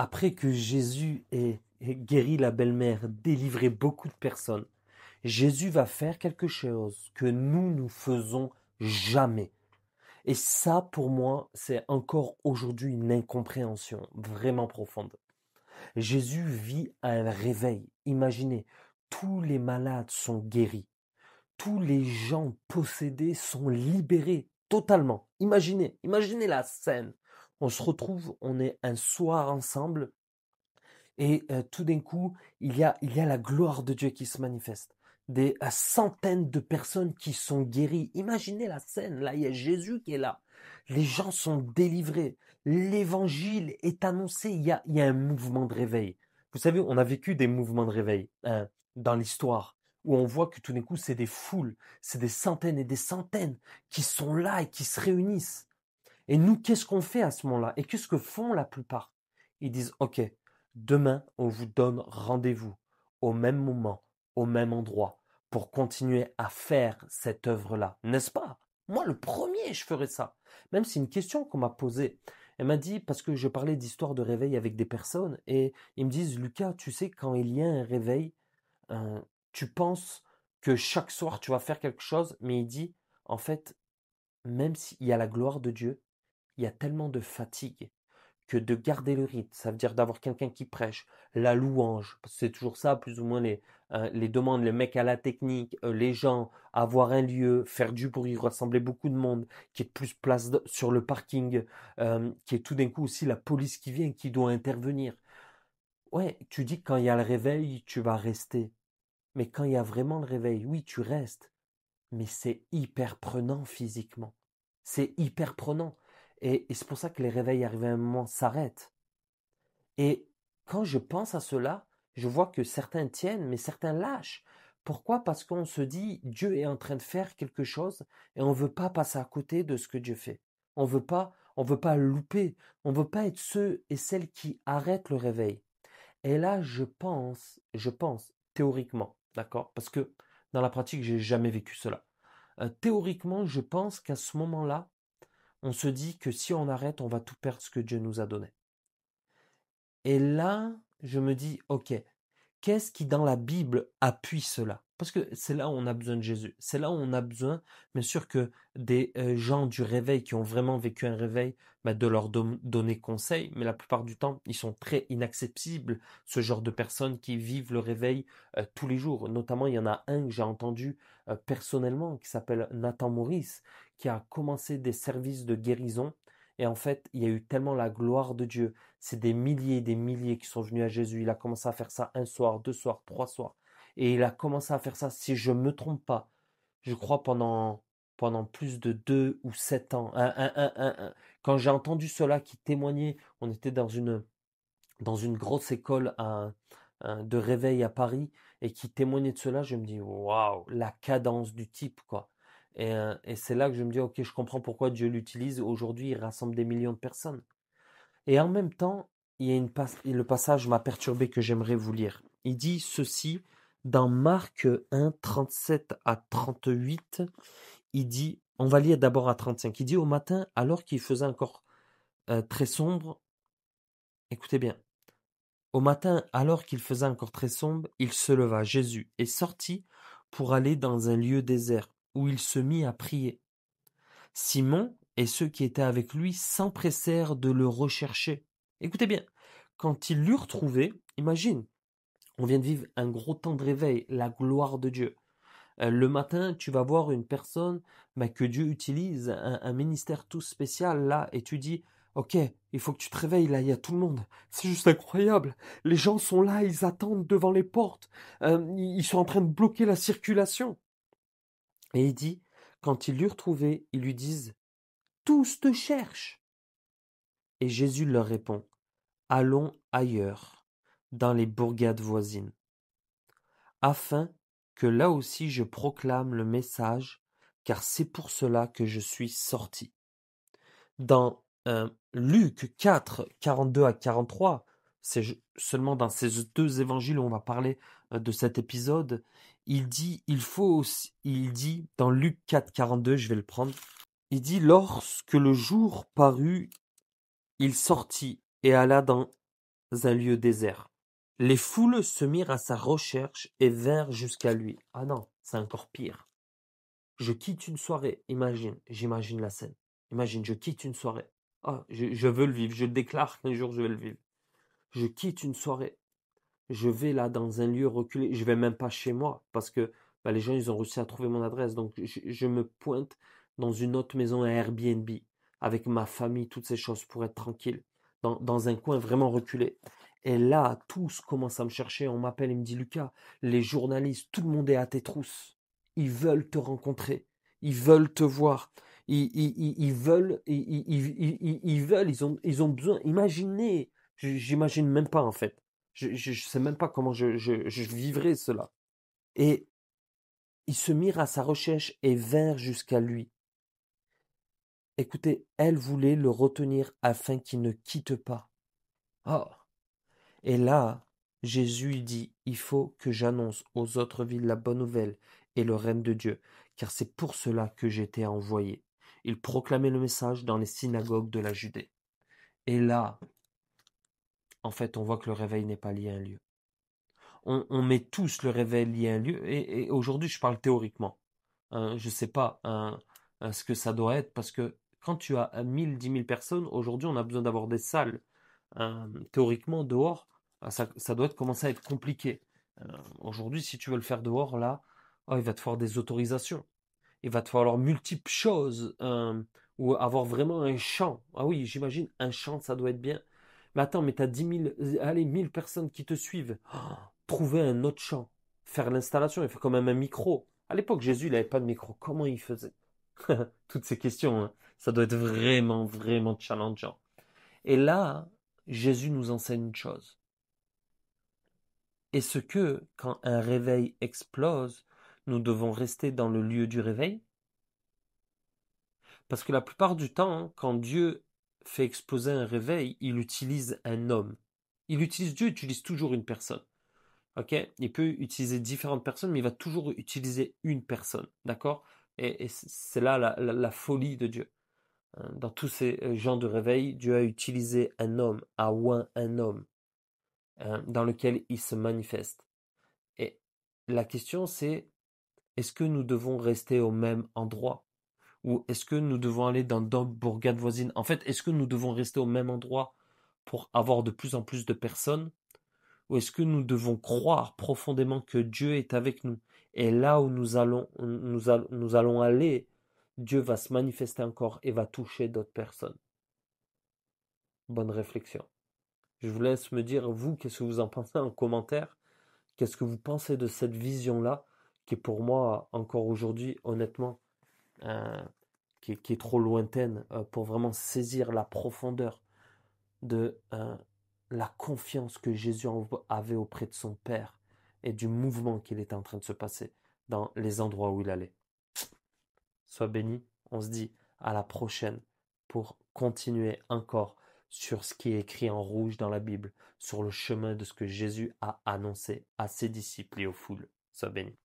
Après que Jésus ait guéri la belle-mère, délivré beaucoup de personnes, Jésus va faire quelque chose que nous ne faisons jamais. Et ça, pour moi, c'est encore aujourd'hui une incompréhension vraiment profonde. Jésus vit un réveil. Imaginez, tous les malades sont guéris. Tous les gens possédés sont libérés totalement. Imaginez la scène. On se retrouve, on est un soir ensemble et tout d'un coup, il y a la gloire de Dieu qui se manifeste. Des centaines de personnes qui sont guéries. Imaginez la scène, là, il y a Jésus qui est là. Les gens sont délivrés. L'évangile est annoncé. Il y a un mouvement de réveil. Vous savez, on a vécu des mouvements de réveil dans l'histoire où on voit que tout d'un coup, c'est des foules, c'est des centaines et des centaines qui sont là et qui se réunissent. Et nous, qu'est-ce qu'on fait à ce moment-là? Et qu'est-ce que font la plupart? Ils disent, OK, demain, on vous donne rendez-vous au même moment, au même endroit, pour continuer à faire cette œuvre-là. N'est-ce pas? Moi, le premier, je ferais ça. Même c'est une question qu'on m'a posée. Elle m'a dit, parce que je parlais d'histoire de réveil avec des personnes, et ils me disent, Lucas, tu sais, quand il y a un réveil, euh, tu penses que chaque soir, tu vas faire quelque chose, mais il dit, en fait, même s'il y a la gloire de Dieu, il y a tellement de fatigue que de garder le rythme, ça veut dire d'avoir quelqu'un qui prêche, la louange, parce que c'est toujours ça, plus ou moins les demandes, les mecs à la technique, les gens, avoir un lieu, faire du bruit, rassembler beaucoup de monde, qu'il y ait plus place sur le parking, qu'il y ait tout d'un coup aussi la police qui vient, qui doit intervenir. Ouais, tu dis que quand il y a le réveil, tu vas rester. Mais quand il y a vraiment le réveil, oui, tu restes. Mais c'est hyper prenant physiquement. C'est hyper prenant. Et c'est pour ça que les réveils, arrivés à un moment, s'arrêtent. Et quand je pense à cela, je vois que certains tiennent, mais certains lâchent. Pourquoi? Parce qu'on se dit, Dieu est en train de faire quelque chose et on ne veut pas passer à côté de ce que Dieu fait. On veut pas louper. On ne veut pas être ceux et celles qui arrêtent le réveil. Et là, je pense, théoriquement, d'accord? Parce que dans la pratique, j'ai jamais vécu cela. Théoriquement, je pense qu'à ce moment-là, on se dit que si on arrête, on va tout perdre ce que Dieu nous a donné. Et là, je me dis, ok, qu'est-ce qui dans la Bible appuie cela? Parce que c'est là où on a besoin de Jésus. C'est là où on a besoin, bien sûr, que des gens du réveil qui ont vraiment vécu un réveil, bah, de leur donner conseil. Mais la plupart du temps, ils sont très inaccessibles, ce genre de personnes qui vivent le réveil tous les jours. Notamment, il y en a un que j'ai entendu personnellement qui s'appelle Nathan Maurice, qui a commencé des services de guérison. Et en fait, il y a eu tellement la gloire de Dieu. C'est des milliers et des milliers qui sont venus à Jésus. Il a commencé à faire ça un soir, deux soirs, trois soirs. Et il a commencé à faire ça, si je ne me trompe pas, je crois pendant plus de 2 ou 7 ans. Quand j'ai entendu cela qui témoignait, on était dans une grosse école de réveil à Paris et qui témoignait de cela, je me dis, waouh, la cadence du type, quoi. Et c'est là que je me dis, ok, je comprends pourquoi Dieu l'utilise. Aujourd'hui, il rassemble des millions de personnes. Et en même temps, il y a le passage m'a perturbé que j'aimerais vous lire. Il dit ceci dans Marc 1, 37 à 38. Il dit, on va lire d'abord à 35. Il dit au matin, alors qu'il faisait encore très sombre, écoutez bien, au matin, alors qu'il faisait encore très sombre, il se leva, Jésus, et sortit pour aller dans un lieu désert, où il se mit à prier. Simon et ceux qui étaient avec lui s'empressèrent de le rechercher. Écoutez bien, quand ils l'eurent trouvé, imagine, on vient de vivre un gros temps de réveil, la gloire de Dieu. Le matin, tu vas voir une personne que Dieu utilise, un ministère tout spécial là, et tu dis, ok, il faut que tu te réveilles, là, il y a tout le monde. C'est juste incroyable. Les gens sont là, ils attendent devant les portes. Ils sont en train de bloquer la circulation. Et il dit, quand ils l'eurent trouvé, ils lui disent, tous te cherchent. Et Jésus leur répond, allons ailleurs, dans les bourgades voisines, afin que là aussi je proclame le message, car c'est pour cela que je suis sorti. Dans Luc 4, 42 à 43, c'est seulement dans ces deux évangiles où on va parler de cet épisode, il dit, il dit dans Luc 4, 42, je vais le prendre, il dit, lorsque le jour parut, il sortit et alla dans un lieu désert. Les foules se mirent à sa recherche et vinrent jusqu'à lui. Ah non, c'est encore pire. Je quitte une soirée, j'imagine la scène. Imagine, je quitte une soirée. Ah, je veux le vivre, je le déclare qu'un jour je vais le vivre. Je quitte une soirée, je vais là dans un lieu reculé, je vais même pas chez moi parce que les gens ils ont réussi à trouver mon adresse, donc je me pointe dans une autre maison, un Airbnb, avec ma famille, toutes ces choses pour être tranquille, dans un coin vraiment reculé. Et là, tous commencent à me chercher, on m'appelle, il me dit Lucas, les journalistes, tout le monde est à tes trousses. Ils veulent te rencontrer, ils veulent te voir, ils veulent, ils veulent, ils ont besoin. Imaginez, j'imagine même pas en fait. Je sais même pas comment je vivrais cela. Et ils se mirent à sa recherche et vinrent jusqu'à lui. Écoutez, elle voulait le retenir afin qu'il ne quitte pas. Oh. Et là, Jésus dit, il faut que j'annonce aux autres villes la bonne nouvelle et le règne de Dieu, car c'est pour cela que j'ai été envoyé. Il proclamait le message dans les synagogues de la Judée. Et là, en fait, on voit que le réveil n'est pas lié à un lieu. On met tous le réveil lié à un lieu, et aujourd'hui, je parle théoriquement. Je ne sais pas ce que ça doit être, parce que quand tu as 1000, 10 000 personnes, aujourd'hui, on a besoin d'avoir des salles. Théoriquement, dehors, ça doit commencer à être compliqué. Aujourd'hui, si tu veux le faire dehors, là, oh, il va te falloir des autorisations. Il va te falloir multiples choses, ou avoir vraiment un champ. Ah oui, j'imagine, un champ, ça doit être bien. Mais attends, mais tu as 10 000, allez, 1000 personnes qui te suivent. Oh, trouver un autre champ. Faire l'installation, il faut quand même un micro. À l'époque, Jésus, il n'avait pas de micro. Comment il faisait? Toutes ces questions, hein. Ça doit être vraiment, vraiment challengeant. Et là, Jésus nous enseigne une chose. Est-ce que, quand un réveil explose, nous devons rester dans le lieu du réveil? Parce que la plupart du temps, quand Dieu fait exploser un réveil, il utilise un homme. Dieu utilise toujours une personne. Ok? Il peut utiliser différentes personnes, mais il va toujours utiliser une personne. D'accord? Et c'est là la folie de Dieu. Dans tous ces genres de réveil, Dieu a utilisé un homme, a oint un homme, dans lequel il se manifeste. Et la question c'est, est-ce que nous devons rester au même endroit? Ou est-ce que nous devons aller dans d'autres bourgades voisines? En fait, est-ce que nous devons rester au même endroit pour avoir de plus en plus de personnes? Ou est-ce que nous devons croire profondément que Dieu est avec nous? Et là où nous allons aller, Dieu va se manifester encore et va toucher d'autres personnes. Bonne réflexion. Je vous laisse me dire, vous, qu'est-ce que vous en pensez en commentaire? Qu'est-ce que vous pensez de cette vision-là, qui est pour moi, encore aujourd'hui, honnêtement, qui est trop lointaine pour vraiment saisir la profondeur de la confiance que Jésus avait auprès de son Père et du mouvement qu'il était en train de se passer dans les endroits où il allait. Sois béni, on se dit à la prochaine pour continuer encore sur ce qui est écrit en rouge dans la Bible, sur le chemin de ce que Jésus a annoncé à ses disciples et aux foules. Sois béni.